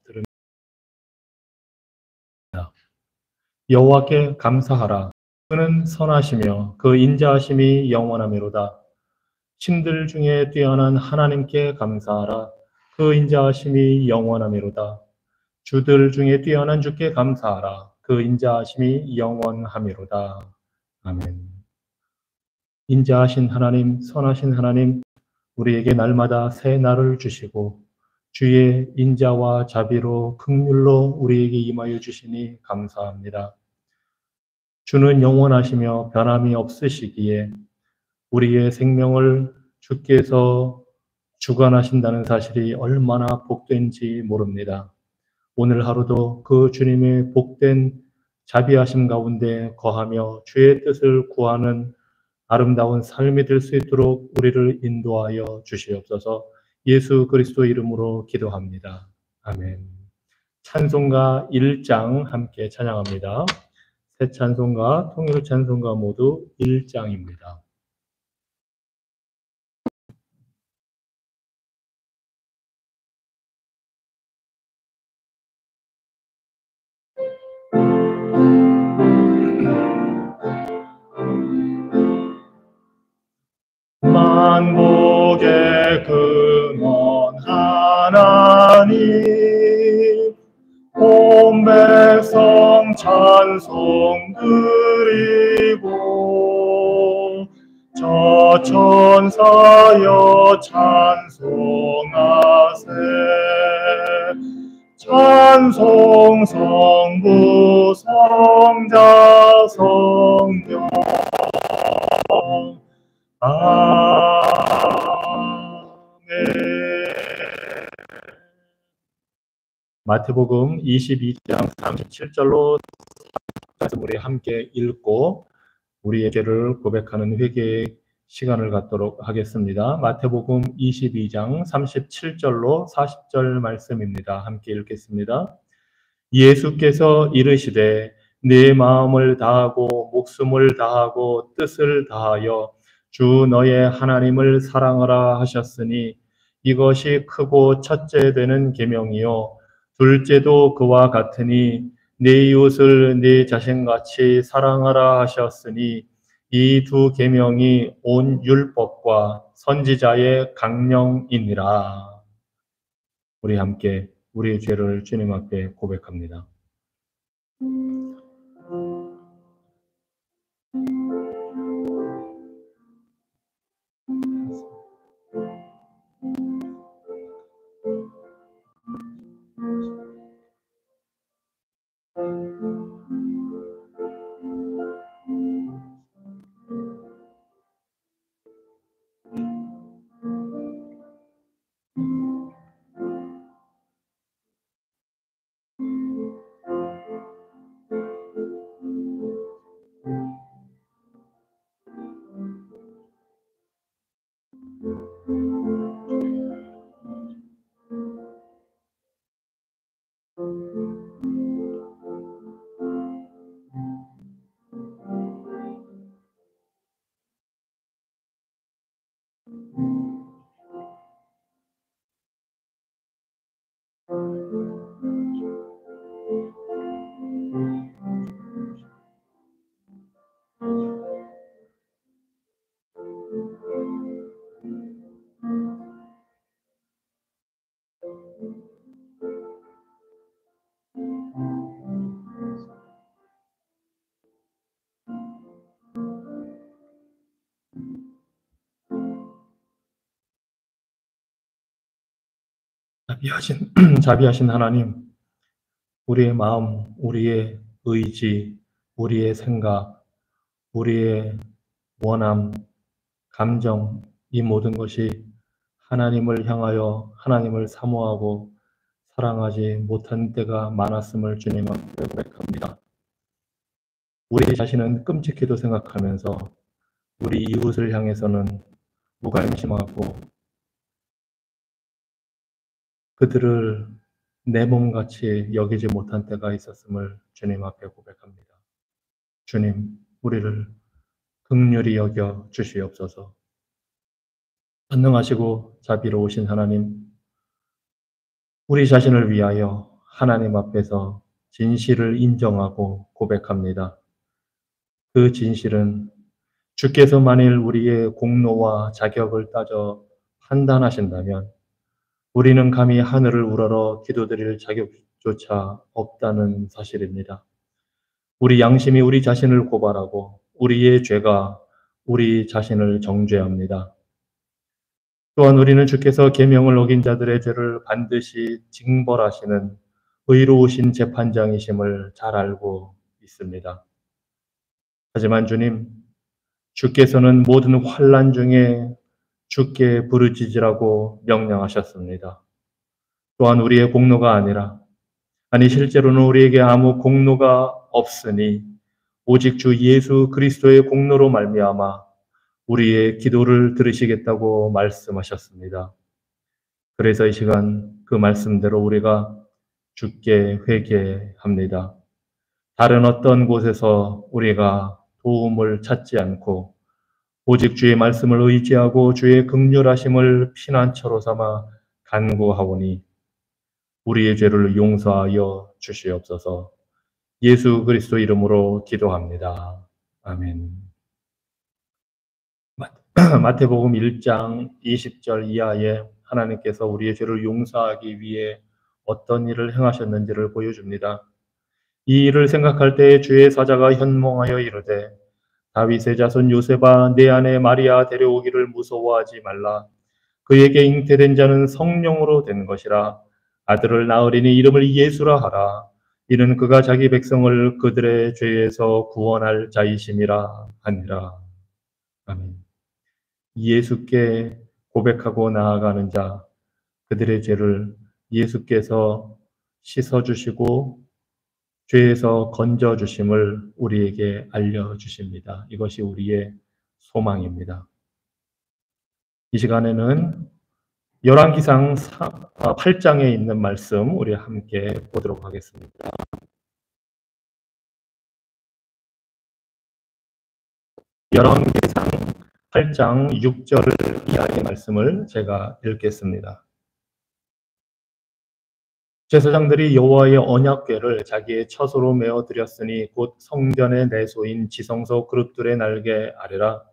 들으며 여호와께 감사하라. 그는 선하시며 그 인자하심이 영원하미로다. 신들 중에 뛰어난 하나님께 감사하라. 그 인자하심이 영원하미로다. 주들 중에 뛰어난 주께 감사하라. 그 인자하심이 영원하미로다. 아멘. 인자하신 하나님, 선하신 하나님, 우리에게 날마다 새 날을 주시고 주의 인자와 자비로 긍휼로 우리에게 임하여 주시니 감사합니다. 주는 영원하시며 변함이 없으시기에 우리의 생명을 주께서 주관하신다는 사실이 얼마나 복된지 모릅니다. 오늘 하루도 그 주님의 복된 자비하심 가운데 거하며 주의 뜻을 구하는 아름다운 삶이 될 수 있도록 우리를 인도하여 주시옵소서. 예수 그리스도 이름으로 기도합니다. 아멘. 찬송가 1장 함께 찬양합니다. 새 찬송가, 통일 찬송가 모두 1장입니다. 만복의 근원 하나님, 온 백성 찬송 드리고 저 천사여 찬송하세. 찬송 성부 성자 성령 아멘. 마태복음 22장 37절로 우리 함께 읽고 우리의 죄를 고백하는 회개의 시간을 갖도록 하겠습니다. 마태복음 22장 37절로 40절 말씀입니다. 함께 읽겠습니다. 예수께서 이르시되 내 마음을 다하고 목숨을 다하고 뜻을 다하여 주 너의 하나님을 사랑하라 하셨으니 이것이 크고 첫째 되는 계명이요 둘째도 그와 같으니 내 이웃을 내 자신같이 사랑하라 하셨으니 이 두 계명이 온 율법과 선지자의 강령이니라. 우리 함께 우리의 죄를 주님 앞에 고백합니다. 자비하신 하나님, 우리의 마음, 우리의 의지, 우리의 생각, 우리의 원함, 감정, 이 모든 것이 하나님을 향하여 하나님을 사모하고 사랑하지 못한 때가 많았음을 주님 앞에 고백합니다. 우리 자신은 끔찍히도 생각하면서 우리 이웃을 향해서는 무관심하고 그들을 내 몸같이 여기지 못한 때가 있었음을 주님 앞에 고백합니다. 주님, 우리를 긍휼히 여겨 주시옵소서. 전능하시고 자비로우신 하나님, 우리 자신을 위하여 하나님 앞에서 진실을 인정하고 고백합니다. 그 진실은 주께서 만일 우리의 공로와 자격을 따져 판단하신다면 우리는 감히 하늘을 우러러 기도드릴 자격조차 없다는 사실입니다. 우리 양심이 우리 자신을 고발하고 우리의 죄가 우리 자신을 정죄합니다. 또한 우리는 주께서 계명을 어긴 자들의 죄를 반드시 징벌하시는 의로우신 재판장이심을 잘 알고 있습니다. 하지만 주님, 주께서는 모든 환난 중에 주께 부르짖으라고 명령하셨습니다. 또한 우리의 공로가 아니라, 실제로는 우리에게 아무 공로가 없으니 오직 주 예수 그리스도의 공로로 말미암아 우리의 기도를 들으시겠다고 말씀하셨습니다. 그래서 이 시간 그 말씀대로 우리가 주께 회개합니다. 다른 어떤 곳에서 우리가 도움을 찾지 않고 오직 주의 말씀을 의지하고 주의 긍휼하심을 피난처로 삼아 간구하오니 우리의 죄를 용서하여 주시옵소서. 예수 그리스도 이름으로 기도합니다. 아멘. 마태복음 1장 20절 이하에 하나님께서 우리의 죄를 용서하기 위해 어떤 일을 행하셨는지를 보여줍니다. 이 일을 생각할 때 주의 사자가 현몽하여 이르되 다윗의 자손 요셉아 내 아내 마리아 데려오기를 무서워하지 말라. 그에게 잉태된 자는 성령으로 된 것이라. 아들을 낳으리니 이름을 예수라 하라. 이는 그가 자기 백성을 그들의 죄에서 구원할 자이심이라 하니라. 아멘. 예수께 고백하고 나아가는 자, 그들의 죄를 예수께서 씻어주시고 죄에서 건져주심을 우리에게 알려주십니다. 이것이 우리의 소망입니다. 이 시간에는 열왕기상 8장에 있는 말씀 우리 함께 보도록 하겠습니다. 열왕기상 8장 6절 이하의 말씀을 제가 읽겠습니다. 제사장들이 여호와의 언약궤를 자기의 처소로 메어 드렸으니 곧 성전의 내소인 지성소 그룹들의 날개 아래라.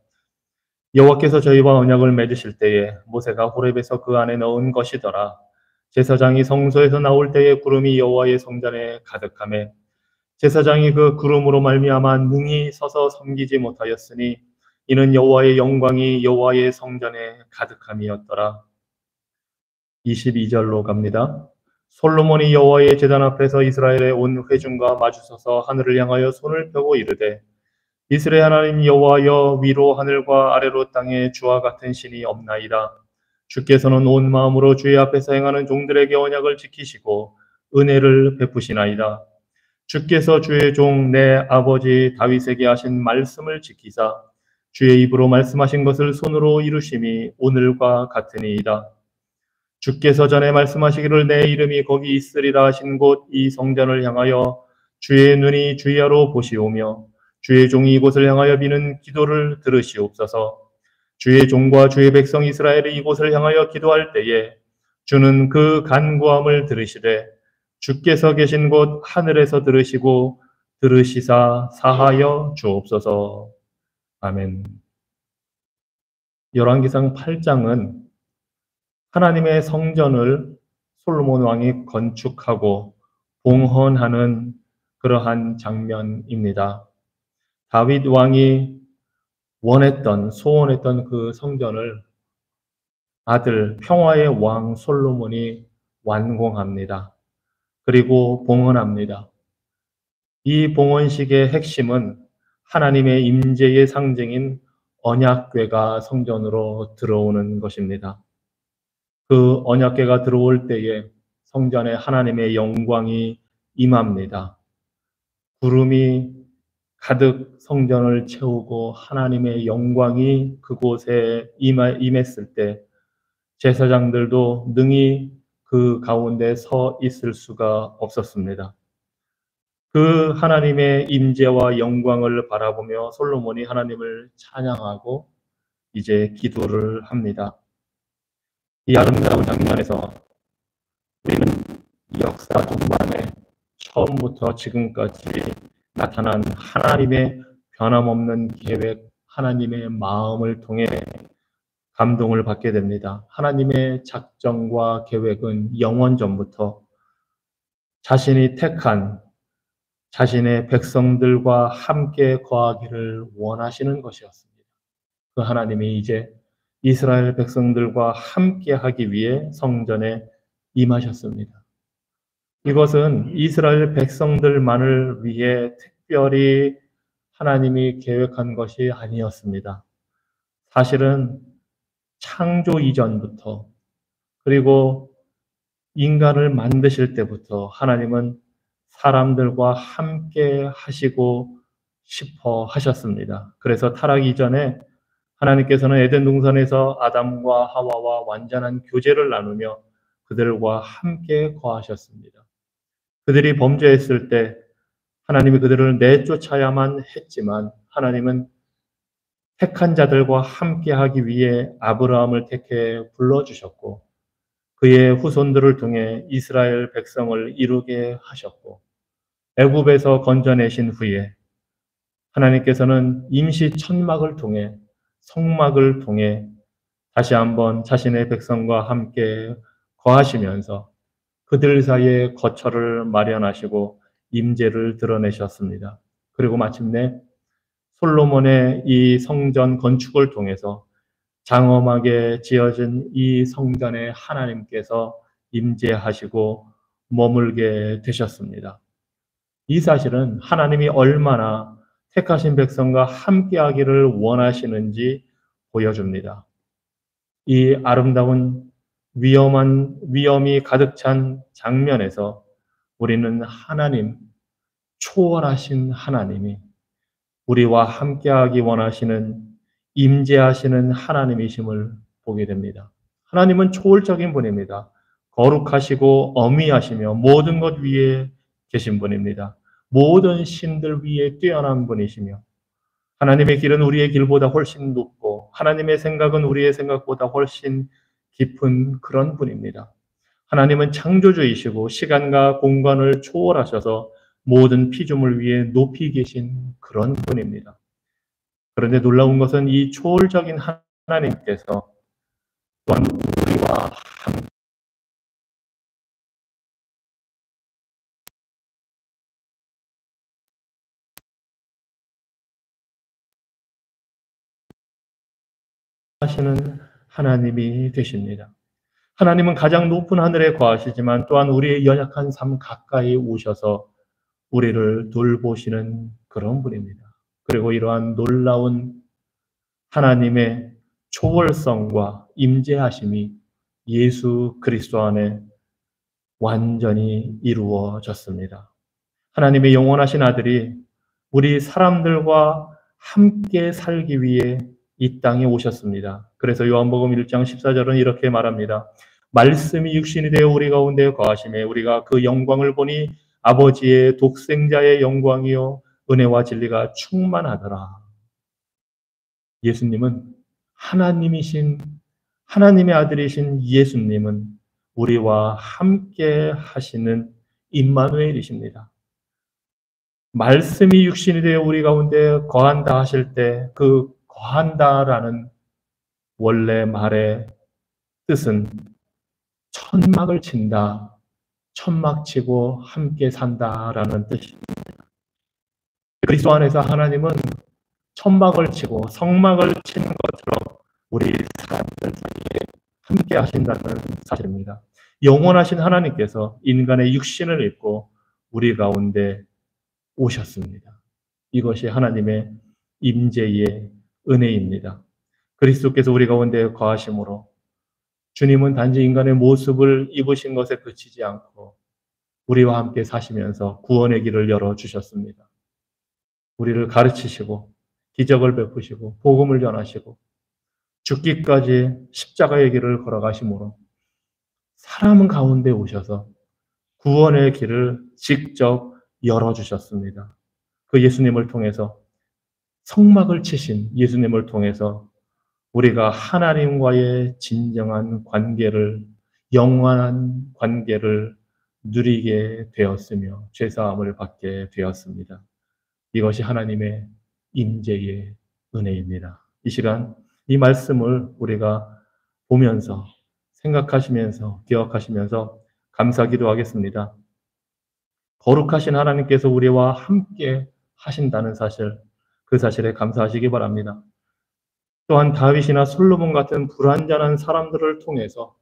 여호와께서 저희와 언약을 맺으실 때에 모세가 호렙에서 그 안에 넣은 것이더라. 제사장이 성소에서 나올 때에 구름이 여호와의 성전에 가득하매 제사장이 그 구름으로 말미암아 능히 서서 섬기지 못하였으니 이는 여호와의 영광이 여호와의 성전에 가득함이었더라. 22절로 갑니다. 솔로몬이 여호와의 제단 앞에서 이스라엘의 온 회중과 마주서서 하늘을 향하여 손을 펴고 이르되 이스라엘 하나님 여호와여 위로 하늘과 아래로 땅에 주와 같은 신이 없나이다. 주께서는 온 마음으로 주의 앞에서 행하는 종들에게 언약을 지키시고 은혜를 베푸시나이다. 주께서 주의 종 내 아버지 다윗에게 하신 말씀을 지키사 주의 입으로 말씀하신 것을 손으로 이루심이 오늘과 같으니이다. 주께서 전에 말씀하시기를 내 이름이 거기 있으리라 하신 곳 이 성전을 향하여 주의 눈이 주야로 보시오며 주의 종이 이곳을 향하여 비는 기도를 들으시옵소서. 주의 종과 주의 백성 이스라엘이 이곳을 향하여 기도할 때에 주는 그 간구함을 들으시되 주께서 계신 곳 하늘에서 들으시고 들으시사 사하여 주옵소서. 아멘. 열왕기상 8장은 하나님의 성전을 솔로몬 왕이 건축하고 봉헌하는 그러한 장면입니다. 다윗 왕이 소원했던 그 성전을 아들 평화의 왕 솔로몬이 완공합니다. 그리고 봉헌합니다. 이 봉헌식의 핵심은 하나님의 임재의 상징인 언약궤가 성전으로 들어오는 것입니다. 그 언약궤가 들어올 때에 성전에 하나님의 영광이 임합니다. 구름이 가득 성전을 채우고 하나님의 영광이 그곳에 임했을 때 제사장들도 능히 그 가운데 서 있을 수가 없었습니다. 그 하나님의 임재와 영광을 바라보며 솔로몬이 하나님을 찬양하고 이제 기도를 합니다. 이 아름다운 장면에서 우리는 역사 동반에 처음부터 지금까지 나타난 하나님의 변함없는 계획, 하나님의 마음을 통해 감동을 받게 됩니다. 하나님의 작정과 계획은 영원 전부터 자신이 택한 자신의 백성들과 함께 거하기를 원하시는 것이었습니다. 그 하나님이 이제 이스라엘 백성들과 함께 하기 위해 성전에 임하셨습니다. 이것은 이스라엘 백성들만을 위해 특별히 하나님이 계획한 것이 아니었습니다. 사실은 창조 이전부터 그리고 인간을 만드실 때부터 하나님은 사람들과 함께 하시고 싶어 하셨습니다. 그래서 타락 이전에 하나님께서는 에덴 동산에서 아담과 하와와 완전한 교제를 나누며 그들과 함께 거하셨습니다. 그들이 범죄했을 때 하나님이 그들을 내쫓아야만 했지만 하나님은 택한 자들과 함께 하기 위해 아브라함을 택해 불러주셨고 그의 후손들을 통해 이스라엘 백성을 이루게 하셨고 애굽에서 건져내신 후에 하나님께서는 임시 천막을 통해 성막을 통해 다시 한번 자신의 백성과 함께 거하시면서 그들 사이에 거처를 마련하시고 임재를 드러내셨습니다. 그리고 마침내 솔로몬의 이 성전 건축을 통해서 장엄하게 지어진 이 성전에 하나님께서 임재하시고 머물게 되셨습니다. 이 사실은 하나님이 얼마나 택하신 백성과 함께하기를 원하시는지 보여줍니다. 이 아름다운 위험이 가득 찬 장면에서 우리는 하나님, 초월하신 하나님이 우리와 함께하기 원하시는 임재하시는 하나님이심을 보게 됩니다. 하나님은 초월적인 분입니다. 거룩하시고 어미하시며 모든 것 위에 계신 분입니다. 모든 신들 위에 뛰어난 분이시며 하나님의 길은 우리의 길보다 훨씬 높고 하나님의 생각은 우리의 생각보다 훨씬 깊은 그런 분입니다. 하나님은 창조주이시고 시간과 공간을 초월하셔서 모든 피조물 위에 높이 계신 그런 분입니다. 그런데 놀라운 것은 이 초월적인 하나님께서 또한 우리와 함께 하시는 하나님이 되십니다. 하나님은 가장 높은 하늘에 거하시지만 또한 우리의 연약한 삶 가까이 오셔서 우리를 돌보시는 그런 분입니다. 그리고 이러한 놀라운 하나님의 초월성과 임재하심이 예수 그리스도 안에 완전히 이루어졌습니다. 하나님의 영원하신 아들이 우리 사람들과 함께 살기 위해 이 땅에 오셨습니다. 그래서 요한복음 1장 14절은 이렇게 말합니다. 말씀이 육신이 되어 우리 가운데 거하심에 우리가 그 영광을 보니 아버지의 독생자의 영광이요 은혜와 진리가 충만하더라. 예수님은 하나님이신 하나님의 아들이신 예수님은 우리와 함께 하시는 임마누엘이십니다. 말씀이 육신이 되어 우리 가운데 거한다 하실 때 그 거한다라는 원래 말의 뜻은 천막을 친다, 천막 치고 함께 산다라는 뜻입니다. 그리스도 안에서 하나님은 천막을 치고 성막을 치는 것처럼 우리 사람들 사이에 함께 하신다는 사실입니다. 영원하신 하나님께서 인간의 육신을 입고 우리 가운데 오셨습니다. 이것이 하나님의 임재의 은혜입니다. 그리스도께서 우리 가운데 거하심으로 주님은 단지 인간의 모습을 입으신 것에 그치지 않고 우리와 함께 사시면서 구원의 길을 열어주셨습니다. 우리를 가르치시고 기적을 베푸시고 복음을 전하시고 죽기까지 십자가의 길을 걸어가심으로 사람 가운데 오셔서 구원의 길을 직접 열어주셨습니다. 그 예수님을 통해서 성막을 치신 예수님을 통해서 우리가 하나님과의 진정한 관계를 영원한 관계를 누리게 되었으며 죄사함을 받게 되었습니다. 이것이 하나님의 임재의 은혜입니다. 이 시간 이 말씀을 우리가 보면서 생각하시면서 기억하시면서 감사기도 하겠습니다. 거룩하신 하나님께서 우리와 함께 하신다는 사실, 그 사실에 감사하시기 바랍니다. 또한 다윗이나 솔로몬 같은 불완전한 사람들을 통해서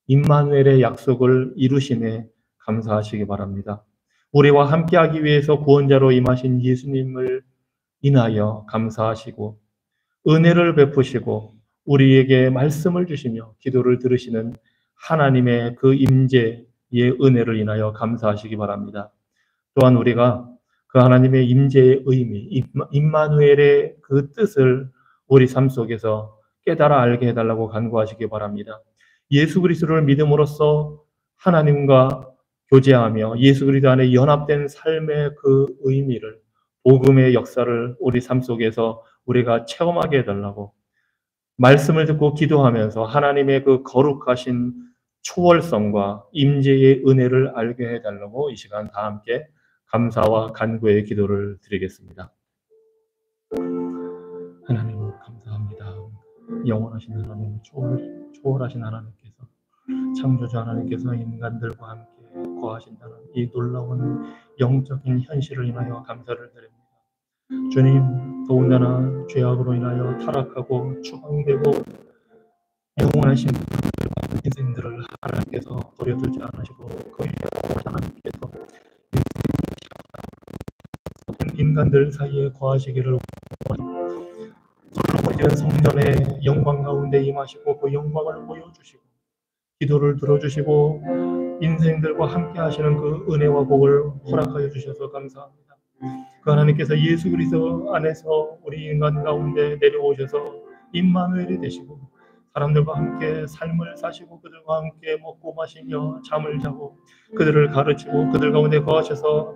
임마누엘의 약속을 이루심에 감사하시기 바랍니다. 우리와 함께하기 위해서 구원자로 임하신 예수님을 인하여 감사하시고 은혜를 베푸시고 우리에게 말씀을 주시며 기도를 들으시는 하나님의 그 임재의 은혜를 인하여 감사하시기 바랍니다. 또한 우리가 그 하나님의 임재의 의미, 임마누엘의 그 뜻을 우리 삶 속에서 깨달아 알게 해달라고 간구하시기 바랍니다. 예수 그리스도를 믿음으로써 하나님과 교제하며 예수 그리스도 안에 연합된 삶의 그 의미를, 복음의 역사를 우리 삶 속에서 우리가 체험하게 해달라고, 말씀을 듣고 기도하면서 하나님의 그 거룩하신 초월성과 임재의 은혜를 알게 해달라고 이 시간 다 함께 감사와 간구의 기도를 드리겠습니다. 하나님 감사합니다. 영원하신 하나님, 초월하신 하나님께서, 창조주 하나님께서 인간들과 함께 거하신다는 이 놀라운 영적인 현실을 인하여 감사를 드립니다. 주님, 더군다나 죄악으로 인하여 타락하고 추방되고 영원하신 인생들을 하나님께서 버려두지 않으시고 그 하나님께서 인간들 사이에 거하시기를 솔로몬 성전의 영광 가운데 임하시고 그 영광을 보여주시고 기도를 들어주시고 인생들과 함께 하시는 그 은혜와 복을 허락하여 주셔서 감사합니다. 그 하나님께서 예수 그리스도 안에서 우리 인간 가운데 내려오셔서 임마누엘이 되시고 사람들과 함께 삶을 사시고 그들과 함께 먹고 마시며 잠을 자고 그들을 가르치고 그들 가운데 거하셔서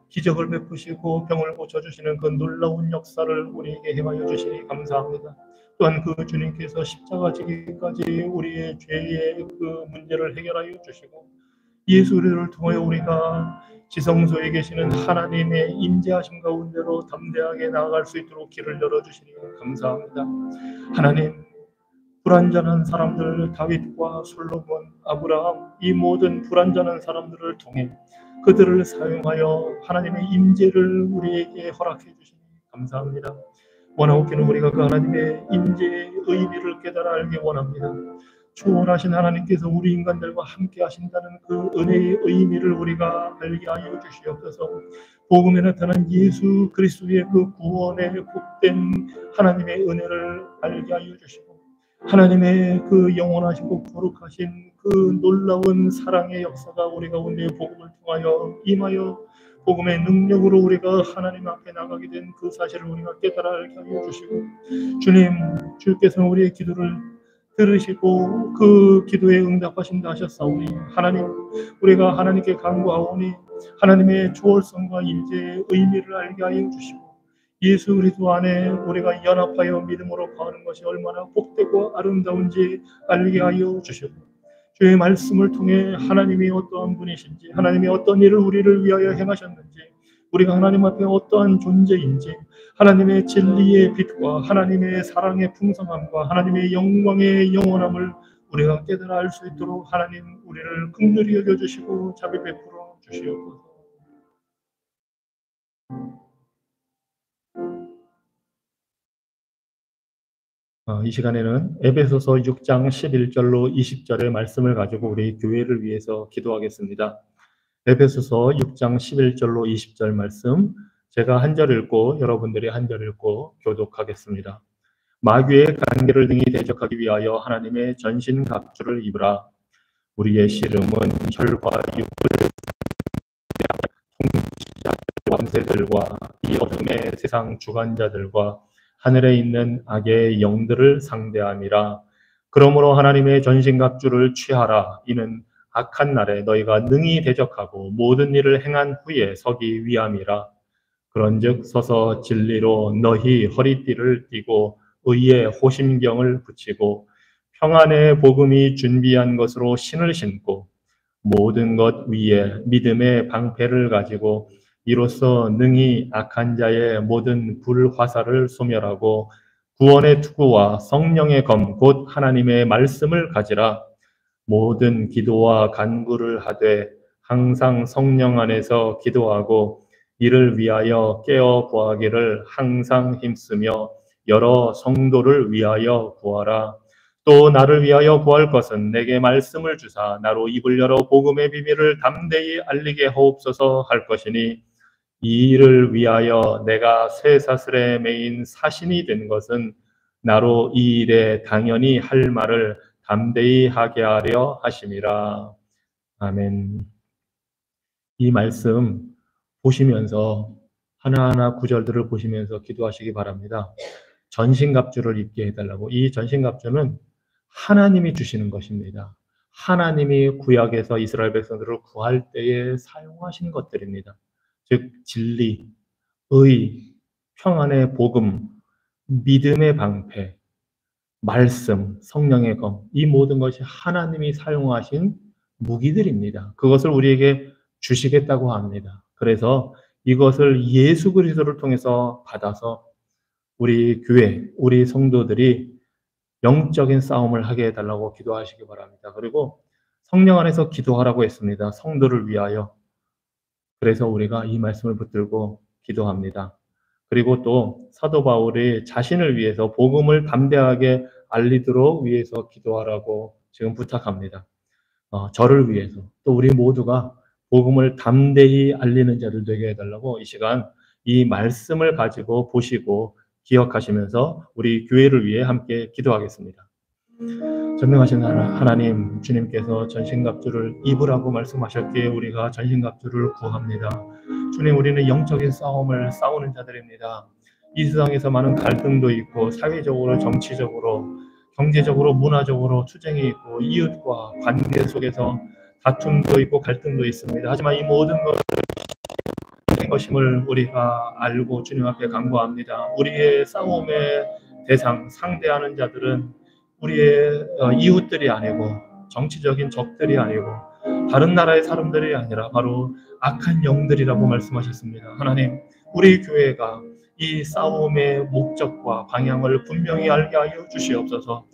기적을 베푸시고 병을 고쳐주시는 그 놀라운 역사를 우리에게 행하여 주시니 감사합니다. 또한 그 주님께서 십자가 지기까지 우리의 죄의 그 문제를 해결하여 주시고 예수 그리스도를 통하여 우리가 지성소에 계시는 하나님의 임재하심 가운데로 담대하게 나아갈 수 있도록 길을 열어주시니 감사합니다. 하나님, 불완전한 사람들 다윗과 솔로몬, 아브라함, 이 모든 불완전한 사람들을 통해 그들을 사용하여 하나님의 임재를 우리에게 허락해 주시니 감사합니다. 원하옵기는 우리가 그 하나님의 임재의 의미를 깨달아 알기 원합니다. 초월하신 하나님께서 우리 인간들과 함께 하신다는 그 은혜의 의미를 우리가 알게 하여 주시옵소서. 복음에 나타난 예수 그리스도의 그 구원의 복된 하나님의 은혜를 알게 하여 주시고 하나님의 그 영원하시고 거룩하신 그 놀라운 사랑의 역사가 우리 가운데 복음을 통하여 임하여 복음의 능력으로 우리가 하나님 앞에 나가게 된 그 사실을 우리가 깨달아 알게 하여 주시고 주님, 주께서는 우리의 기도를 들으시고 그 기도에 응답하신다 하셨사오니 하나님, 우리가 하나님께 간구하오니 하나님의 초월성과 임재의 의미를 알게 하여 주시고 예수 그리스도 안에 우리가 연합하여 믿음으로 거하는 것이 얼마나 복되고 아름다운지 알게 하여 주시고 주의 말씀을 통해 하나님이 어떠한 분이신지 하나님이 어떤 일을 우리를 위하여 행하셨는지 우리가 하나님 앞에 어떠한 존재인지 하나님의 진리의 빛과 하나님의 사랑의 풍성함과 하나님의 영광의 영원함을 우리가 깨달아 알 수 있도록 하나님 우리를 긍휼히 여겨주시고 자비 베풀어 주시옵소서. 이 시간에는 에베소서 6장 11절로 20절의 말씀을 가지고 우리 교회를 위해서 기도하겠습니다. 에베소서 6장 11절로 20절 말씀, 제가 한 절 읽고 여러분들이 한 절 읽고 교독하겠습니다. 마귀의 간계를 등이 대적하기 위하여 하나님의 전신 갑주를 입으라. 우리의 씨름은 혈과 육을 통치자 왕세들과 이 어둠의 세상 주관자들과 하늘에 있는 악의 영들을 상대함이라. 그러므로 하나님의 전신갑주를 취하라. 이는 악한 날에 너희가 능히 대적하고 모든 일을 행한 후에 서기 위함이라. 그런즉 서서 진리로 너희 허리띠를 띠고 의의 호심경을 붙이고 평안의 복음이 준비한 것으로 신을 신고 모든 것 위에 믿음의 방패를 가지고 이로써 능히 악한 자의 모든 불화살을 소멸하고 구원의 투구와 성령의 검 곧 하나님의 말씀을 가지라. 모든 기도와 간구를 하되 항상 성령 안에서 기도하고 이를 위하여 깨어 구하기를 항상 힘쓰며 여러 성도를 위하여 구하라. 또 나를 위하여 구할 것은 내게 말씀을 주사 나로 입을 열어 복음의 비밀을 담대히 알리게 하옵소서 할 것이니, 이 일을 위하여 내가 쇠사슬에 매인 사신이 된 것은 나로 이 일에 당연히 할 말을 담대히 하게 하려 하심이라. 아멘. 이 말씀 보시면서 하나하나 구절들을 보시면서 기도하시기 바랍니다. 전신갑주를 입게 해달라고. 이 전신갑주는 하나님이 주시는 것입니다. 하나님이 구약에서 이스라엘 백성들을 구할 때에 사용하신 것들입니다. 즉 진리, 의, 평안의 복음, 믿음의 방패, 말씀, 성령의 검, 이 모든 것이 하나님이 사용하신 무기들입니다. 그것을 우리에게 주시겠다고 합니다. 그래서 이것을 예수 그리스도를 통해서 받아서 우리 교회, 우리 성도들이 영적인 싸움을 하게 해달라고 기도하시기 바랍니다. 그리고 성령 안에서 기도하라고 했습니다. 성도를 위하여. 그래서 우리가 이 말씀을 붙들고 기도합니다. 그리고 또 사도 바울이 자신을 위해서 복음을 담대하게 알리도록 위해서 기도하라고 지금 부탁합니다. 저를 위해서, 또 우리 모두가 복음을 담대히 알리는 자들 되게 해달라고 이 시간 이 말씀을 가지고 보시고 기억하시면서 우리 교회를 위해 함께 기도하겠습니다. 전능하신 하나님, 주님께서 전신갑주를 입으라고 말씀하셨기에 우리가 전신갑주를 구합니다. 주님, 우리는 영적인 싸움을 싸우는 자들입니다. 이 세상에서 많은 갈등도 있고 사회적으로, 정치적으로, 경제적으로, 문화적으로 투쟁이 있고 이웃과 관계 속에서 다툼도 있고 갈등도 있습니다. 하지만 이 모든 것임을 우리가 알고 주님 앞에 간구합니다. 우리의 싸움의 대상, 상대하는 자들은 우리의 이웃들이 아니고 정치적인 적들이 아니고 다른 나라의 사람들이 아니라 바로 악한 영들이라고 말씀하셨습니다. 하나님, 우리 교회가 이 싸움의 목적과 방향을 분명히 알게 하여 주시옵소서.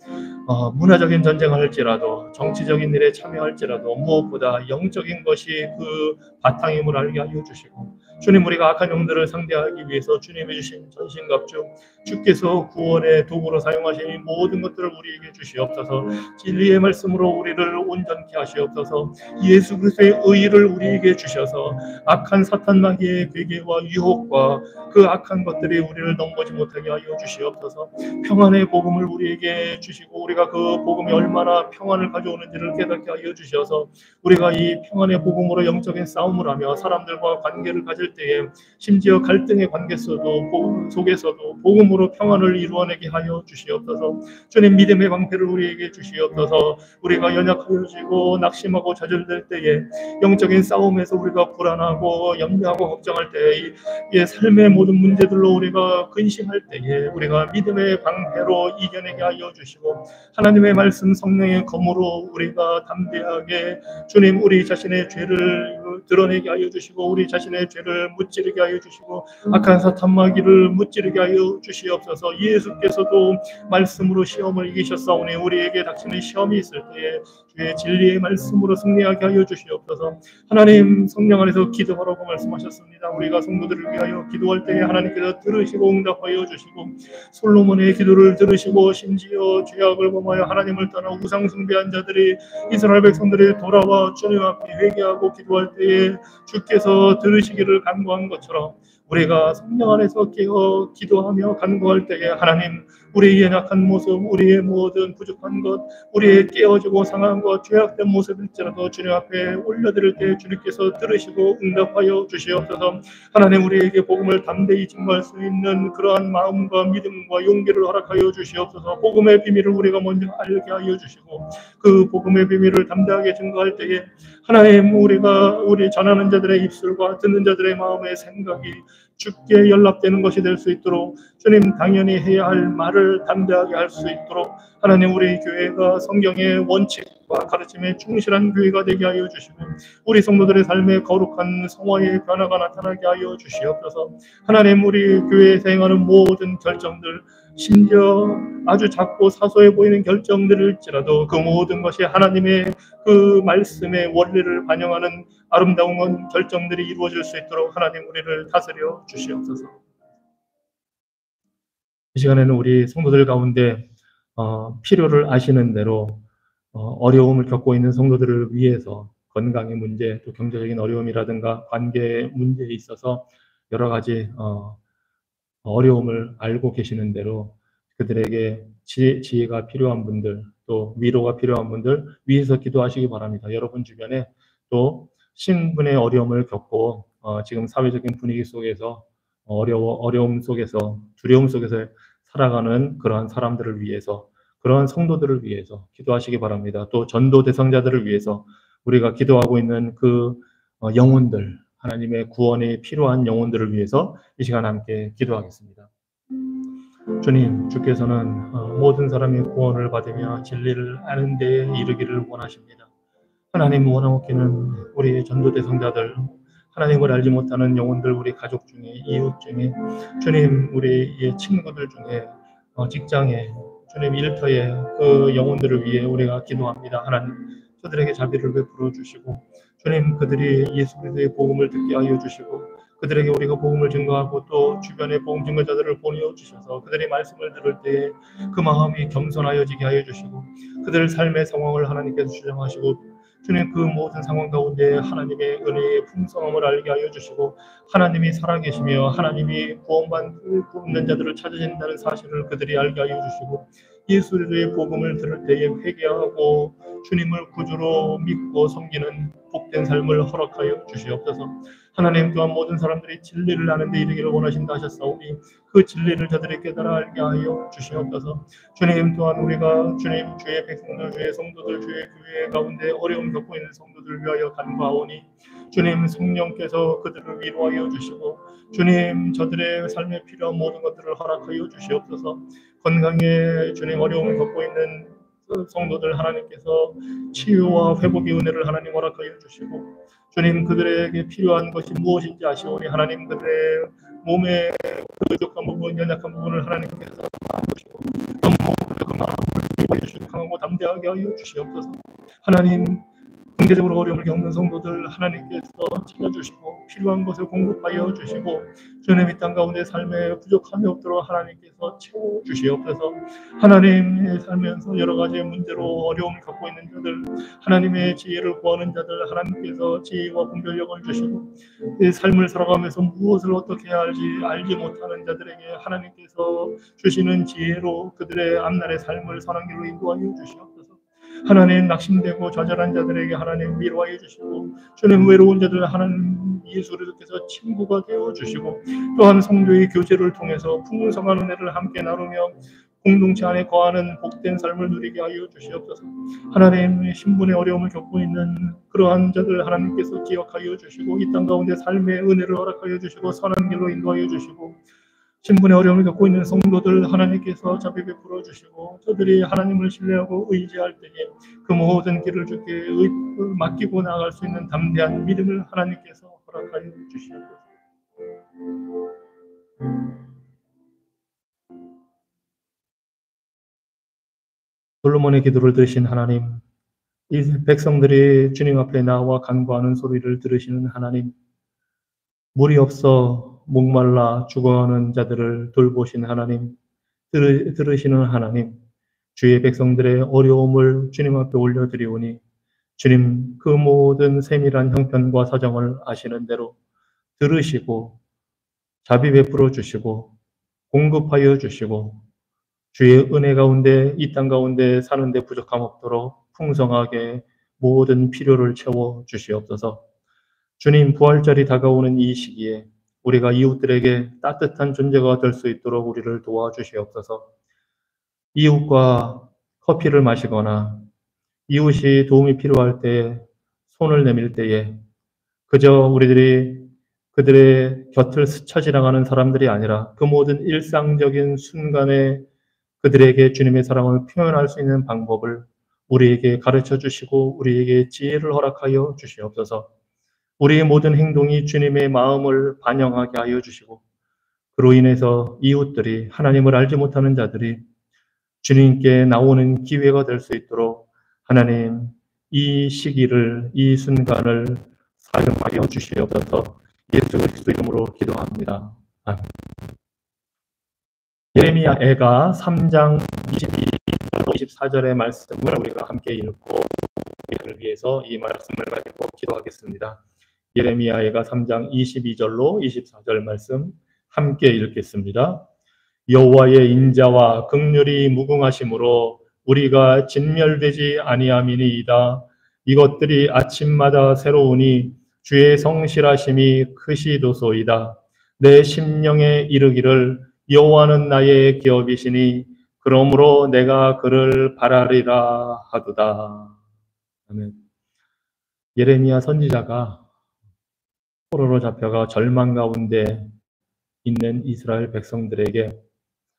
문화적인 전쟁을 할지라도 정치적인 일에 참여할지라도 무엇보다 영적인 것이 그 바탕임을 알게 하여 주시고, 주님, 우리가 악한 영들을 상대하기 위해서 주님이 주신 전신갑주, 주께서 구원의 도구로 사용하신 이 모든 것들을 우리에게 주시옵소서. 진리의 말씀으로 우리를 온전케 하시옵소서. 예수 그리스도의 의를 우리에게 주셔서 악한 사탄 마귀의 괴계와 유혹과 그 악한 것들이 우리를 넘보지 못하게 하여 주시옵소서. 평안의 복음을 우리에게 주시고 우리가 그 복음이 얼마나 평안을 가져오는지를 깨닫게 하여 주셔서 우리가 이 평안의 복음으로 영적인 싸움을 하며 사람들과 관계를 가질 때에 심지어 갈등의 관계 속에서도 복음으로 평안을 이루어내게 하여 주시옵소서. 주님, 믿음의 방패를 우리에게 주시옵소서. 우리가 연약해지고 낙심하고 좌절될 때에 영적인 싸움에서 우리가 불안하고 염려하고 걱정할 때에 이 삶의 모든 문제들로 우리가 근심할 때에 우리가 믿음의 방패로 이겨내게 하여 주시고 하나님의 말씀 성령의 검으로 우리가 담대하게 주님 우리 자신의 죄를 드러내게 하여 주시고 우리 자신의 죄를 무찌르게 하여 주시고 악한 사탄 마귀를 무찌르게 하여 주시옵소서. 예수께서도 말씀으로 시험을 이기셨사오니 우리에게 닥치는 시험이 있을 때에 주의 진리의 말씀으로 승리하게 하여 주시옵소서. 하나님, 성령 안에서 기도하라고 말씀하셨습니다. 우리가 성도들을 위하여 기도할 때에 하나님께서 들으시고 응답하여 주시고 솔로몬의 기도를 들으시고 심지어 죄악을 범하여 하나님을 떠나 우상 숭배한 자들이 이스라엘 백성들이 돌아와 주님 앞에 회개하고 기도할 때에 주께서 들으시기를 간구한 것처럼 우리가 성령 안에서 깨어 기도하며 간구할 때에 하나님, 우리의 연약한 모습, 우리의 모든 부족한 것, 우리의 깨어지고 상한 것, 죄악된 모습일지라도 주님 앞에 올려드릴 때 주님께서 들으시고 응답하여 주시옵소서. 하나님, 우리에게 복음을 담대히 증거할 수 있는 그러한 마음과 믿음과 용기를 허락하여 주시옵소서. 복음의 비밀을 우리가 먼저 알게 하여 주시고 그 복음의 비밀을 담대하게 증거할 때에 하나님, 우리 전하는 자들의 입술과 듣는 자들의 마음의 생각이 주께 연락되는 것이 될 수 있도록 주님, 당연히 해야 할 말을 담대하게 할 수 있도록 하나님, 우리 교회가 성경의 원칙과 말씀과 가르침에 충실한 교회가 되게 하여 주시고 우리 성도들의 삶에 거룩한 성화의 변화가 나타나게 하여 주시옵소서. 하나님, 우리 교회에서 행하는 모든 결정들, 심지어 아주 작고 사소해 보이는 결정들일지라도 그 모든 것이 하나님의 그 말씀의 원리를 반영하는 아름다운 결정들이 이루어질 수 있도록 하나님 우리를 다스려 주시옵소서. 이 시간에는 우리 성도들 가운데 필요를 아시는 대로 어려움을 겪고 있는 성도들을 위해서 건강의 문제, 또 경제적인 어려움이라든가 관계 문제에 있어서 여러 가지 어려움을 알고 계시는 대로 그들에게 지혜가 필요한 분들, 또 위로가 필요한 분들 위해서 기도하시기 바랍니다. 여러분 주변에 또 신분의 어려움을 겪고 지금 사회적인 분위기 속에서 어려움 속에서 두려움 속에서 살아가는 그러한 사람들을 위해서, 그러한 성도들을 위해서 기도하시기 바랍니다. 또 전도 대상자들을 위해서 우리가 기도하고 있는 그 영혼들, 하나님의 구원이 필요한 영혼들을 위해서 이 시간 함께 기도하겠습니다. 주님, 주께서는 모든 사람이 구원을 받으며 진리를 아는 데에 이르기를 원하십니다. 하나님, 원하옵기는 우리 전도 대상자들, 하나님을 알지 못하는 영혼들, 우리 가족 중에, 이웃 중에, 주님, 우리의 친구들 중에, 직장에, 주님 일터에 그 영혼들을 위해 우리가 기도합니다. 하나님, 그들에게 자비를 베풀어 주시고, 주님, 그들이 예수 그리스도의 복음을 듣게 하여 주시고, 그들에게 우리가 복음을 증거하고 또 주변에 복음 증거자들을 보내주셔서 그들의 말씀을 들을 때에 그 마음이 겸손하여지게 하여 주시고, 그들 삶의 상황을 하나님께서 주장하시고, 주님, 그 모든 상황 가운데 하나님의 은혜의 풍성함을 알게 하여 주시고, 하나님이 살아계시며 하나님이 구원받는 자들을 찾으신다는 사실을 그들이 알게 하여 주시고, 예수의 복음을 들을 때에 회개하고 주님을 구주로 믿고 섬기는 복된 삶을 허락하여 주시옵소서. 하나님, 또한 모든 사람들이 진리를 아는 데 이르기를 원하신다 하셨사오니 그 진리를 저들이 깨달아 알게 하여 주시옵소서. 주님, 또한 우리가 주님 주의 백성들, 주의 성도들, 주의 교회 가운데 어려움 겪고 있는 성도들을 위하여 간구하오니 주님, 성령께서 그들을 위로하여 주시고 주님, 저들의 삶에 필요한 모든 것들을 허락하여 주시옵소서. 건강에 주님 어려움을 겪고 있는 성도들 하나님께서 치유와 회복의 은혜를 하나님 허락하여 주시고, 주님, 그들에게 필요한 것이 무엇인지 아시오니 하나님, 그들의 몸의 부족한 부분, 연약한 부분을 하나님께서 아시고 그 마음을 주시고 강하고 담대하게 하여 주시옵소서. 하나님, 경제적으로 어려움을 겪는 성도들 하나님께서 찾아주시고 필요한 것을 공급하여 주시고, 주님, 이 땅 가운데 삶에 부족함이 없도록 하나님께서 채워주시옵소서. 하나님의 살면서 여러 가지 문제로 어려움을 겪고 있는 자들, 하나님의 지혜를 구하는 자들 하나님께서 지혜와 분별력을 주시고, 이 삶을 살아가면서 무엇을 어떻게 해야 알지 못하는 자들에게 하나님께서 주시는 지혜로 그들의 앞날의 삶을 선한 길로 인도하여 주시옵소서. 하나님, 낙심되고 좌절한 자들에게 하나님 위로하여 주시고, 주님, 외로운 자들 하나님 예수 그리스도께서 친구가 되어 주시고, 또한 성도의 교제를 통해서 풍성한 은혜를 함께 나누며 공동체 안에 거하는 복된 삶을 누리게 하여 주시옵소서. 하나님, 신분의 어려움을 겪고 있는 그러한 자들 하나님께서 기억하여 주시고, 이 땅 가운데 삶의 은혜를 허락하여 주시고 선한 길로 인도하여 주시고, 신분의 어려움을 겪고 있는 성도들 하나님께서 자비 베풀어 주시고, 저들이 하나님을 신뢰하고 의지할 때에 그 모든 길을 주께 맡기고 나아갈 수 있는 담대한 믿음을 하나님께서 허락하여 주시옵소서. 솔로몬의 기도를 들으신 하나님, 이 백성들이 주님 앞에 나와 간구하는 소리를 들으시는 하나님, 물이 없어 목말라 죽어가는 자들을 돌보신 하나님, 들으시는 하나님, 주의 백성들의 어려움을 주님 앞에 올려드리오니 주님, 그 모든 세밀한 형편과 사정을 아시는 대로 들으시고 자비 베풀어 주시고 공급하여 주시고, 주의 은혜 가운데 이 땅 가운데 사는데 부족함 없도록 풍성하게 모든 필요를 채워 주시옵소서. 주님, 부활절이 다가오는 이 시기에 우리가 이웃들에게 따뜻한 존재가 될 수 있도록 우리를 도와주시옵소서. 이웃과 커피를 마시거나 이웃이 도움이 필요할 때 손을 내밀 때에 그저 우리들이 그들의 곁을 스쳐 지나가는 사람들이 아니라 그 모든 일상적인 순간에 그들에게 주님의 사랑을 표현할 수 있는 방법을 우리에게 가르쳐 주시고 우리에게 지혜를 허락하여 주시옵소서. 우리의 모든 행동이 주님의 마음을 반영하게 하여 주시고 그로 인해서 이웃들이 하나님을 알지 못하는 자들이 주님께 나오는 기회가 될 수 있도록 하나님 이 시기를 이 순간을 사용하여 주시옵소서. 예수 그리스도 이름으로 기도합니다. 아멘. 예레미야 애가 3장 22, 24절의 말씀을 우리가 함께 읽고 우리를 위해서 이 말씀을 가지고 기도하겠습니다. 예레미야 애가 3장 22절로 24절 말씀 함께 읽겠습니다. 여호와의 인자와 긍휼이 무궁하심으로 우리가 진멸되지 아니함이니이다. 이것들이 아침마다 새로우니 주의 성실하심이 크시도소이다. 내 심령에 이르기를 여호와는 나의 기업이시니 그러므로 내가 그를 바라리라 하도다. 아멘. 예레미야 선지자가 포로로 잡혀가 절망 가운데 있는 이스라엘 백성들에게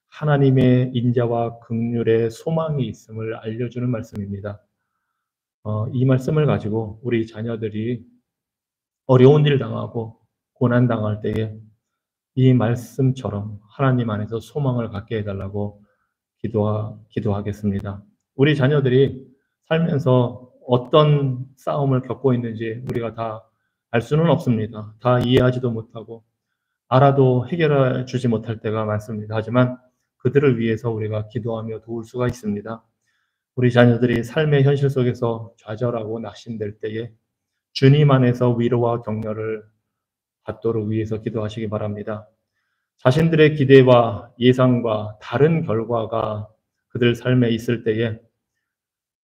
하나님의 인자와 긍휼의 소망이 있음을 알려주는 말씀입니다. 이 말씀을 가지고 우리 자녀들이 어려운 일 당하고 고난 당할 때에 이 말씀처럼 하나님 안에서 소망을 갖게 해달라고 기도하겠습니다. 우리 자녀들이 살면서 어떤 싸움을 겪고 있는지 우리가 다 알 수는 없습니다. 다 이해하지도 못하고 알아도 해결해 주지 못할 때가 많습니다. 하지만 그들을 위해서 우리가 기도하며 도울 수가 있습니다. 우리 자녀들이 삶의 현실 속에서 좌절하고 낙심될 때에 주님 안에서 위로와 격려를 받도록 위해서 기도하시기 바랍니다. 자신들의 기대와 예상과 다른 결과가 그들 삶에 있을 때에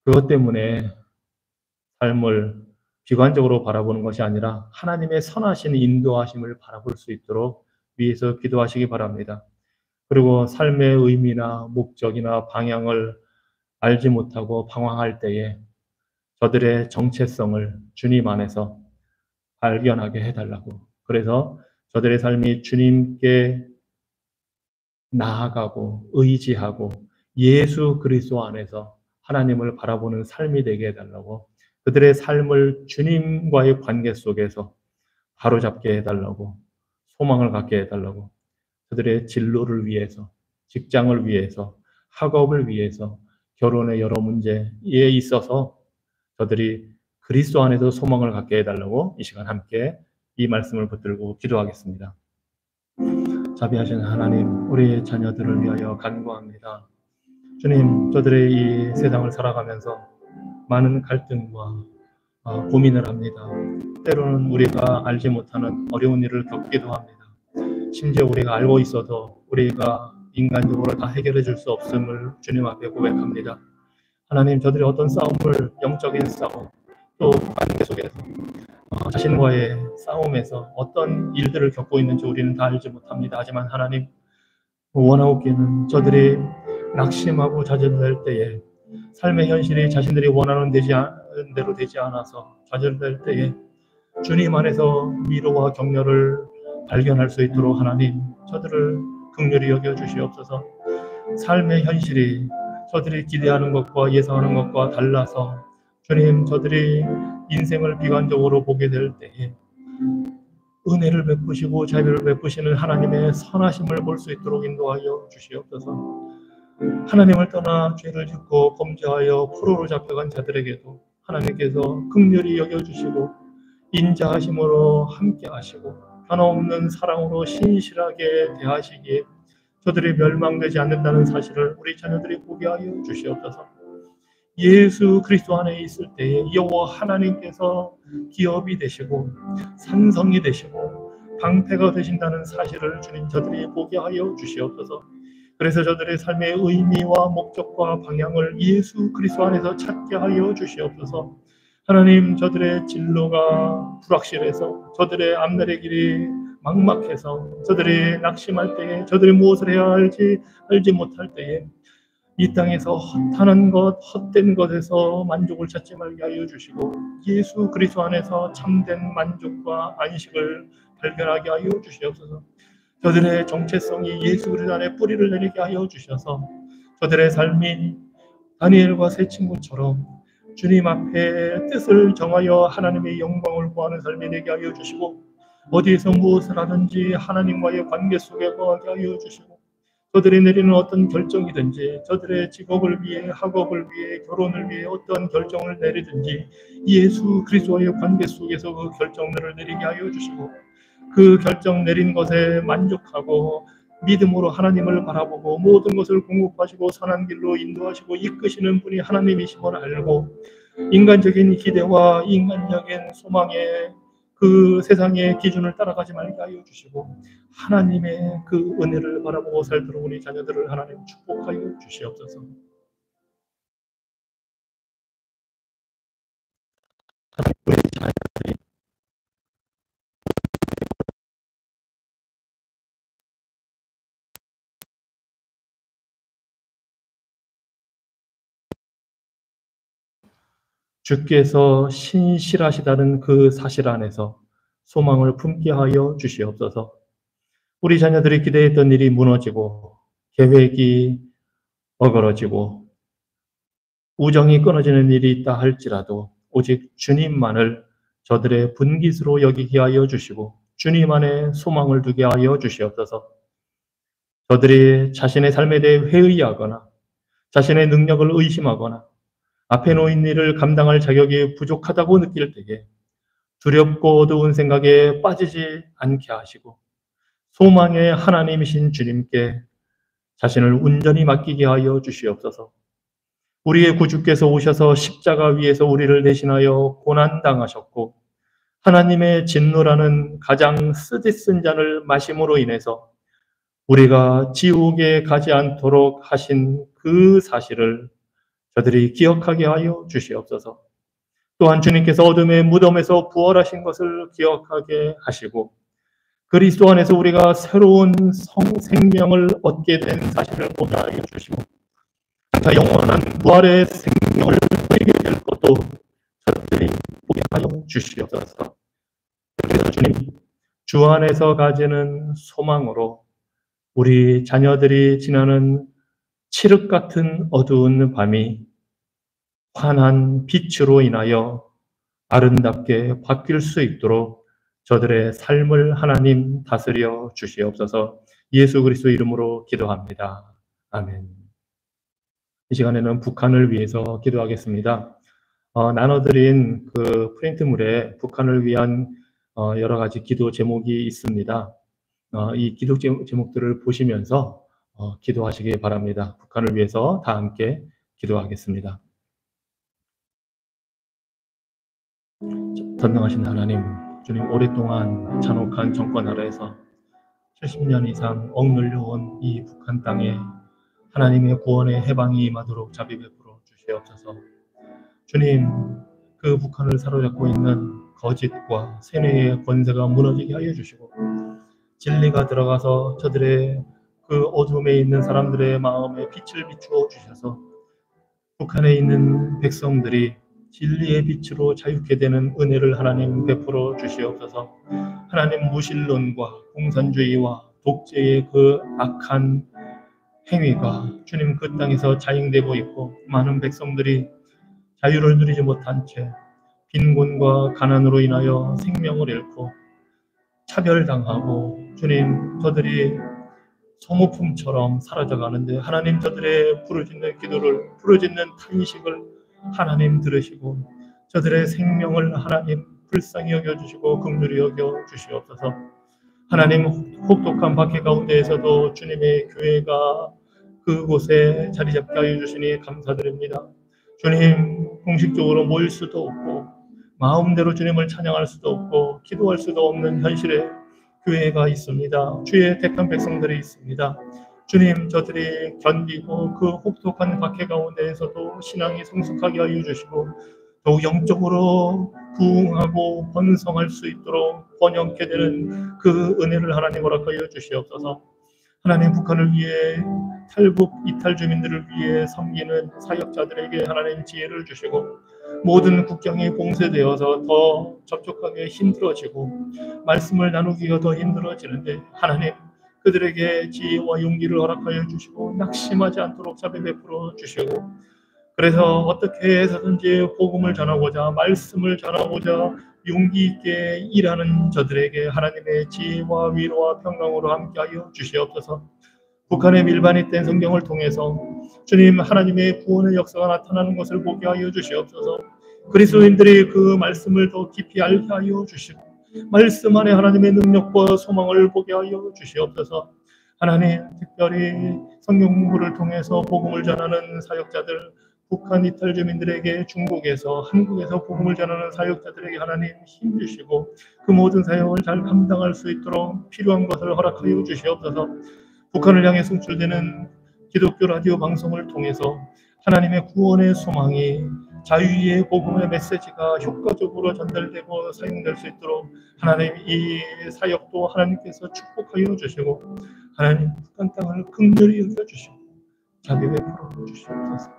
그것 때문에 삶을 비관적으로 바라보는 것이 아니라 하나님의 선하신 인도하심을 바라볼 수 있도록 위해서 기도하시기 바랍니다. 그리고 삶의 의미나 목적이나 방향을 알지 못하고 방황할 때에 저들의 정체성을 주님 안에서 발견하게 해달라고. 그래서 저들의 삶이 주님께 나아가고 의지하고 예수 그리스도 안에서 하나님을 바라보는 삶이 되게 해달라고. 그들의 삶을 주님과의 관계 속에서 바로잡게 해달라고. 소망을 갖게 해달라고. 그들의 진로를 위해서, 직장을 위해서, 학업을 위해서, 결혼의 여러 문제에 있어서 저들이 그리스도 안에서 소망을 갖게 해달라고 이 시간 함께 이 말씀을 붙들고 기도하겠습니다. 자비하신 하나님, 우리 자녀들을 위하여 간구합니다. 주님, 저들의 이 세상을 살아가면서 많은 갈등과 고민을 합니다. 때로는 우리가 알지 못하는 어려운 일을 겪기도 합니다. 심지어 우리가 알고 있어도 우리가 인간적으로 다 해결해 줄 수 없음을 주님 앞에 고백합니다. 하나님, 저들이 어떤 싸움을, 영적인 싸움, 또 관계 속에서 자신과의 싸움에서 어떤 일들을 겪고 있는지 우리는 다 알지 못합니다. 하지만 하나님, 원하옵기는 저들이 낙심하고 좌절될 때에 삶의 현실이 자신들이 원하는 대로 되지 않아서 좌절될 때에 주님 안에서 위로와 격려를 발견할 수 있도록 하나님, 저들을 긍휼히 여겨 주시옵소서. 삶의 현실이 저들이 기대하는 것과 예상하는 것과 달라서 주님, 저들이 인생을 비관적으로 보게 될 때에 은혜를 베푸시고 자비를 베푸시는 하나님의 선하심을 볼 수 있도록 인도하여 주시옵소서. 하나님을 떠나 죄를 짓고 범죄하여 포로로 잡혀간 자들에게도 하나님께서 긍휼히 여겨주시고 인자하심으로 함께하시고 변함없는 사랑으로 신실하게 대하시기에 저들이 멸망되지 않는다는 사실을 우리 자녀들이 보게 하여 주시옵소서. 예수 그리스도 안에 있을 때에 여호와 하나님께서 기업이 되시고 산성이 되시고 방패가 되신다는 사실을 주님, 저들이 보게 하여 주시옵소서. 그래서 저들의 삶의 의미와 목적과 방향을 예수 그리스도 안에서 찾게 하여 주시옵소서. 하나님, 저들의 진로가 불확실해서 저들의 앞날의 길이 막막해서 저들이 낙심할 때에 저들이 무엇을 해야 할지 알지 못할 때에 이 땅에서 헛하는 것, 헛된 것에서 만족을 찾지 말게 하여 주시고 예수 그리스도 안에서 참된 만족과 안식을 발견하게 하여 주시옵소서. 저들의 정체성이 예수 그리스도 안에 뿌리를 내리게 하여 주셔서 저들의 삶이 다니엘과 세 친구처럼 주님 앞에 뜻을 정하여 하나님의 영광을 구하는 삶이 되게 하여 주시고, 어디에서 무엇을 하든지 하나님과의 관계 속에 거하게 하여 주시고, 저들이 내리는 어떤 결정이든지, 저들의 직업을 위해, 학업을 위해, 결혼을 위해 어떤 결정을 내리든지 예수 그리스도와의 관계 속에서 그 결정들을 내리게 하여 주시고, 그 결정 내린 것에 만족하고 믿음으로 하나님을 바라보고 모든 것을 공급하시고 선한 길로 인도하시고 이끄시는 분이 하나님이심을 알고, 인간적인 기대와 인간적인 소망에 그 세상의 기준을 따라가지 말게 하여 주시고, 하나님의 그 은혜를 바라보고 살도록 우리 자녀들을 하나님 축복하여 주시옵소서. 우리 자녀들이 주께서 신실하시다는 그 사실 안에서 소망을 품게 하여 주시옵소서. 우리 자녀들이 기대했던 일이 무너지고 계획이 어그러지고 우정이 끊어지는 일이 있다 할지라도 오직 주님만을 저들의 분깃으로 여기게 하여 주시고 주님 안에 소망을 두게 하여 주시옵소서. 저들이 자신의 삶에 대해 회의하거나 자신의 능력을 의심하거나 앞에 놓인 일을 감당할 자격이 부족하다고 느낄 때에 두렵고 어두운 생각에 빠지지 않게 하시고 소망의 하나님이신 주님께 자신을 온전히 맡기게 하여 주시옵소서. 우리의 구주께서 오셔서 십자가 위에서 우리를 대신하여 고난당하셨고 하나님의 진노라는 가장 쓰디쓴 잔을 마심으로 인해서 우리가 지옥에 가지 않도록 하신 그 사실을 저들이 기억하게 하여 주시옵소서. 또한 주님께서 어둠의 무덤에서 부활하신 것을 기억하게 하시고 그리스도 안에서 우리가 새로운 생명을 얻게 된 사실을 보게 하여 주시고 영원한 부활의 생명을 누리게 될 것도 저들이 보게 하여 주시옵소서. 그래서 주님, 주 안에서 가지는 소망으로 우리 자녀들이 지나는 칠흑 같은 어두운 밤이 환한 빛으로 인하여 아름답게 바뀔 수 있도록 저들의 삶을 하나님 다스려 주시옵소서. 예수 그리스도 이름으로 기도합니다. 아멘. 이 시간에는 북한을 위해서 기도하겠습니다. 나눠드린 그 프린트물에 북한을 위한 여러 가지 기도 제목이 있습니다. 이 기도 제목들을 보시면서 기도하시기 바랍니다. 북한을 위해서 다 함께 기도하겠습니다. 전능하신 하나님, 주님, 오랫동안 잔혹한 정권 아래에서 70년 이상 억눌려온 이 북한 땅에 하나님의 구원의 해방이 임하도록 자비 베풀어 주시옵소서. 주님, 그 북한을 사로잡고 있는 거짓과 세뇌의 권세가 무너지게 하여 주시고 진리가 들어가서 저들의 그 어둠에 있는 사람들의 마음에 빛을 비추어 주셔서 북한에 있는 백성들이 진리의 빛으로 자유케 되는 은혜를 하나님 베풀어 주시옵소서. 하나님, 무신론과 공산주의와 독재의 그 악한 행위가 주님 그 땅에서 자행되고 있고 많은 백성들이 자유를 누리지 못한 채 빈곤과 가난으로 인하여 생명을 잃고 차별당하고 주님 저들이 소모품처럼 사라져가는데 하나님 저들의 부르짖는 기도를 부르짖는 탄식을 하나님 들으시고 저들의 생명을 하나님 불쌍히 여겨주시고 긍휼히 여겨주시옵소서. 하나님, 혹독한 박해 가운데에서도 주님의 교회가 그곳에 자리 잡게 하여 주시니 감사드립니다. 주님, 공식적으로 모일 수도 없고 마음대로 주님을 찬양할 수도 없고 기도할 수도 없는 현실에 교회가 있습니다. 주의 택한 백성들이 있습니다. 주님, 저들이 견디고 그 혹독한 박해 가운데에서도 신앙이 성숙하게 하여 주시고 더욱 영적으로 부흥하고 번성할 수 있도록 번영케 되는 그 은혜를 하나님 허락하여 주시옵소서. 하나님, 북한을 위해 탈북 이탈 주민들을 위해 섬기는 사역자들에게 하나님 지혜를 주시고 모든 국경이 봉쇄되어서 더 접촉하기 힘들어지고 말씀을 나누기가 더 힘들어지는데 하나님, 그들에게 지혜와 용기를 허락하여 주시고 낙심하지 않도록 자비 베풀어 주시고 그래서 어떻게 해서든지 복음을 전하고자, 말씀을 전하고자 용기 있게 일하는 저들에게 하나님의 지혜와 위로와 평강으로 함께하여 주시옵소서. 북한의 밀반이 된 성경을 통해서 주님 하나님의 구원의 역사가 나타나는 것을 보게 하여 주시옵소서. 그리스도인들이 그 말씀을 더 깊이 알게 하여 주시고 말씀 안에 하나님의 능력과 소망을 보게 하여 주시옵소서. 하나님, 특별히 성경 공부를 통해서 복음을 전하는 사역자들, 북한 이탈 주민들에게, 중국에서, 한국에서 복음을 전하는 사역자들에게 하나님 힘 주시고 그 모든 사역을 잘 감당할 수 있도록 필요한 것을 허락하여 주시옵소서. 북한을 향해 송출되는 기독교 라디오 방송을 통해서 하나님의 구원의 소망이, 자유의 복음의 메시지가 효과적으로 전달되고 사용될 수 있도록 하나님 이 사역도 하나님께서 축복하여 주시고 하나님 북한 땅을 긍휼히 여겨주시고 자비 베풀어 주시옵소서.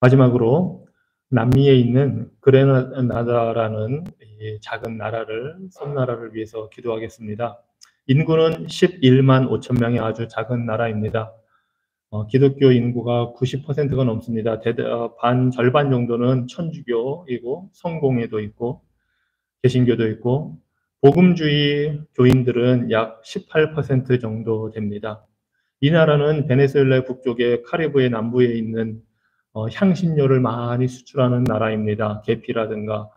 마지막으로 남미에 있는 그레나다라는 이 작은 나라를, 섬나라를 위해서 기도하겠습니다. 인구는 11만 5천 명의 아주 작은 나라입니다. 기독교 인구가 90%가 넘습니다. 절반 정도는 천주교이고 성공회도 있고 개신교도 있고 복음주의 교인들은 약 18% 정도 됩니다. 이 나라는 베네수엘라 북쪽의 카리브해 남부에 있는 향신료를 많이 수출하는 나라입니다. 계피라든가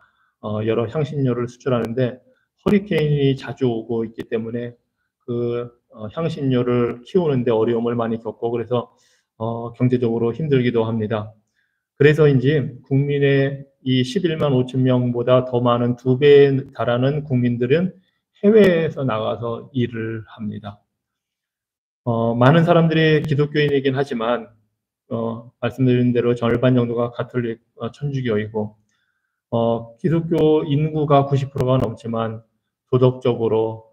여러 향신료를 수출하는데 허리케인이 자주 오고 있기 때문에 그 향신료를 키우는데 어려움을 많이 겪고 그래서 경제적으로 힘들기도 합니다. 그래서인지 국민의 이 11만 5천 명보다 더 많은 2배에 달하는 국민들은 해외에서 나가서 일을 합니다. 많은 사람들이 기독교인이긴 하지만 말씀드린 대로 절반 정도가 가톨릭 천주교이고 기독교 인구가 90%가 넘지만 도덕적으로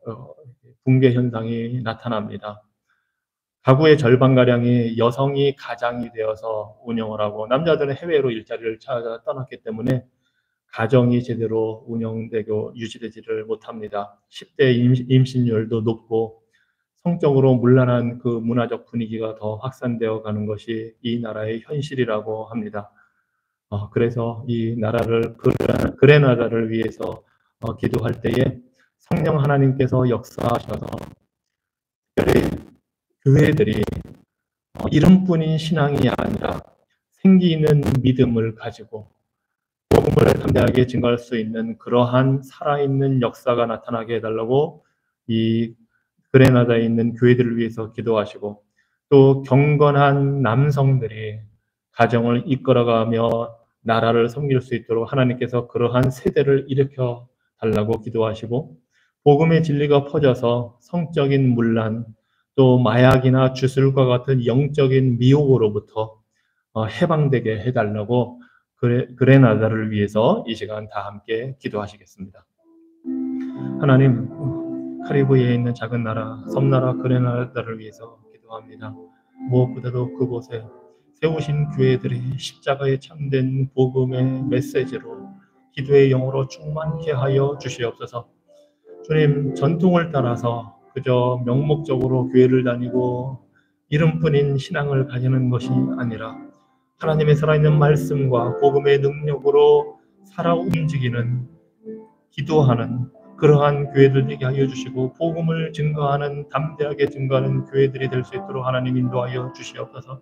붕괴 현상이 나타납니다. 가구의 절반가량이 여성이 가장이 되어서 운영을 하고 남자들은 해외로 일자리를 찾아 떠났기 때문에 가정이 제대로 운영되고 유지되지를 못합니다. 10대 임신율도 높고 성적으로 문란한 그 문화적 분위기가 더 확산되어 가는 것이 이 나라의 현실이라고 합니다. 그래서 이 나라를 그레나다를 위해서 기도할 때에 성령 하나님께서 역사하셔서 특별히 교회들이 이름뿐인 신앙이 아니라 생기 있는 믿음을 가지고 복음을 담대하게 증거할 수 있는 그러한 살아있는 역사가 나타나게 해달라고 이 그레나다에 있는 교회들을 위해서 기도하시고 또 경건한 남성들이 가정을 이끌어가며 나라를 섬길 수 있도록 하나님께서 그러한 세대를 일으켜 달라고 기도하시고 복음의 진리가 퍼져서 성적인 문란 또 마약이나 주술과 같은 영적인 미혹으로부터 해방되게 해달라고 그레나다를 위해서 이 시간 다 함께 기도하시겠습니다. 하나님, 카리브해에 있는 작은 나라, 섬나라 그레나다를 위해서 기도합니다. 무엇보다도 그곳에 세우신 교회들이 십자가에 참된 복음의 메시지로 기도의 영으로 충만케 하여 주시옵소서. 주님, 전통을 따라서 그저 명목적으로 교회를 다니고 이름뿐인 신앙을 가지는 것이 아니라 하나님의 살아있는 말씀과 복음의 능력으로 살아 움직이는, 기도하는 그러한 교회들 되게 하여 주시고 복음을 증거하는, 담대하게 증거하는 교회들이 될 수 있도록 하나님 인도하여 주시옵소서.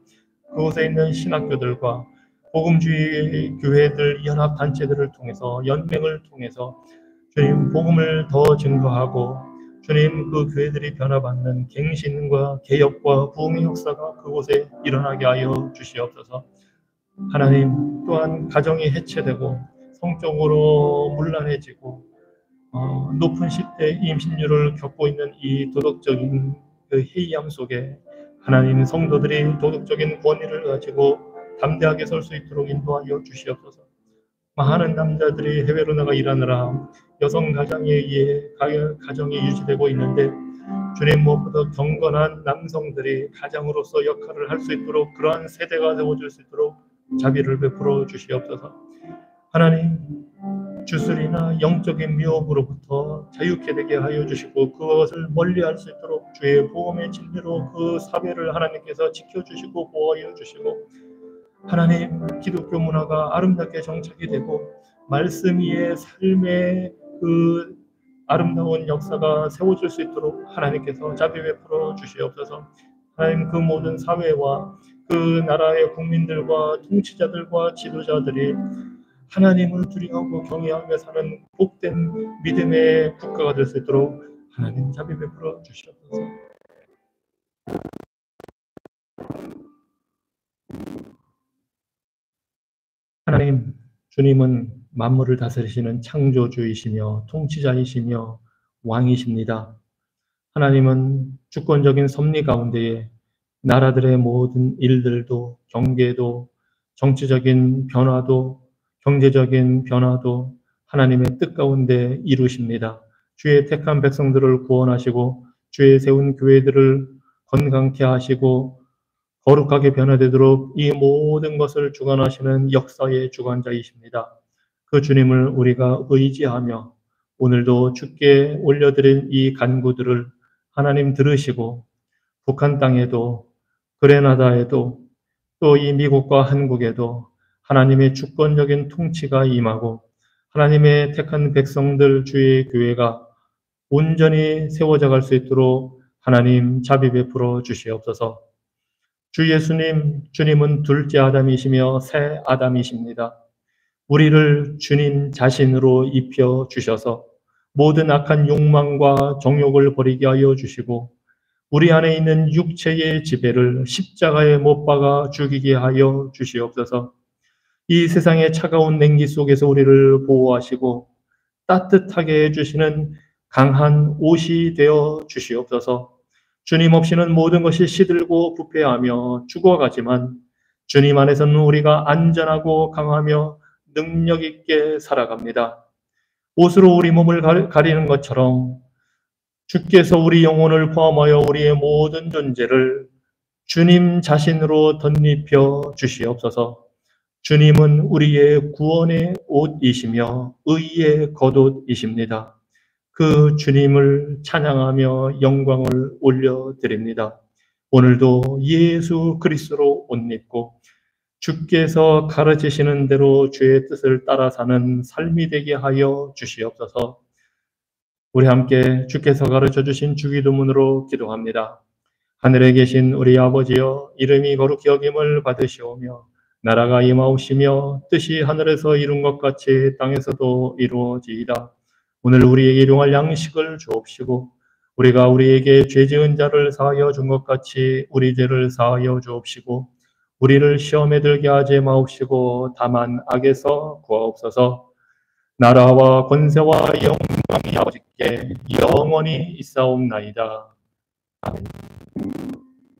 그곳에 있는 신학교들과 복음주의 교회들 연합단체들을 통해서, 연맹을 통해서 주님 복음을 더 증거하고 주님 그 교회들이 변화받는 갱신과 개혁과 부흥의 역사가 그곳에 일어나게 하여 주시옵소서. 하나님, 또한 가정이 해체되고 성적으로 문란해지고 높은 10대 임신율을 겪고 있는 이 도덕적인 그 해이함 속에 하나님 성도들이 도덕적인 권위를 가지고 담대하게 설 수 있도록 인도하여 주시옵소서. 많은 남자들이 해외로 나가 일하느라 여성 가장에 의해 가정이 유지되고 있는데 주님, 무엇보다 경건한 남성들이 가장으로서 역할을 할 수 있도록 그러한 세대가 되어줄 수 있도록 자비를 베풀어 주시옵소서. 하나님, 주술이나 영적인 미혹으로부터 자유케 되게 하여 주시고 그것을 멀리할 수 있도록 주의 보험의 진리로 그 사회를 하나님께서 지켜주시고 보호하여 주시고 하나님 기독교 문화가 아름답게 정착이 되고 말씀 위에 삶의 그 아름다운 역사가 세워질 수 있도록 하나님께서 자비 베풀어 주시옵소서. 하나님 그 모든 사회와 그 나라의 국민들과 통치자들과 지도자들이 하나님을 두려워하고 경외하며 사는 복된 믿음의 국가가 될 수 있도록 하나님 자비 베풀어 주시옵소서. 하나님, 주님은 만물을 다스리시는 창조주이시며 통치자이시며 왕이십니다. 하나님은 주권적인 섭리 가운데에 나라들의 모든 일들도 경계도 정치적인 변화도 경제적인 변화도 하나님의 뜻 가운데 이루십니다. 주의 택한 백성들을 구원하시고 주의 세운 교회들을 건강케 하시고 거룩하게 변화되도록 이 모든 것을 주관하시는 역사의 주관자이십니다. 그 주님을 우리가 의지하며 오늘도 주께 올려드린 이 간구들을 하나님 들으시고 북한 땅에도 그레나다에도 또 이 미국과 한국에도 하나님의 주권적인 통치가 임하고 하나님의 택한 백성들 주의 교회가 온전히 세워져 갈 수 있도록 하나님 자비 베풀어 주시옵소서. 주 예수님, 주님은 둘째 아담이시며 새 아담이십니다. 우리를 주님 자신으로 입혀 주셔서 모든 악한 욕망과 정욕을 버리게 하여 주시고 우리 안에 있는 육체의 지배를 십자가에 못 박아 죽이게 하여 주시옵소서. 이 세상의 차가운 냉기 속에서 우리를 보호하시고 따뜻하게 해주시는 강한 옷이 되어 주시옵소서. 주님 없이는 모든 것이 시들고 부패하며 죽어가지만 주님 안에서는 우리가 안전하고 강하며 능력 있게 살아갑니다. 옷으로 우리 몸을 가리는 것처럼 주께서 우리 영혼을 포함하여 우리의 모든 존재를 주님 자신으로 덧입혀 주시옵소서. 주님은 우리의 구원의 옷이시며 의의 겉옷이십니다. 그 주님을 찬양하며 영광을 올려드립니다. 오늘도 예수 그리스도로 옷 입고 주께서 가르치시는 대로 주의 뜻을 따라 사는 삶이 되게 하여 주시옵소서. 우리 함께 주께서 가르쳐 주신 주기도문으로 기도합니다. 하늘에 계신 우리 아버지여, 이름이 거룩히 여김을 받으시오며 나라가 임하옵시며 뜻이 하늘에서 이룬 것 같이 땅에서도 이루어지이다. 오늘 우리에게 일용할 양식을 주옵시고 우리가 우리에게 죄 지은 자를 사하여 준 것 같이 우리 죄를 사하여 주옵시고 우리를 시험에 들게 하지 마옵시고 다만 악에서 구하옵소서. 나라와 권세와 영광이 아버지께 영원히 있사옵나이다. 아멘.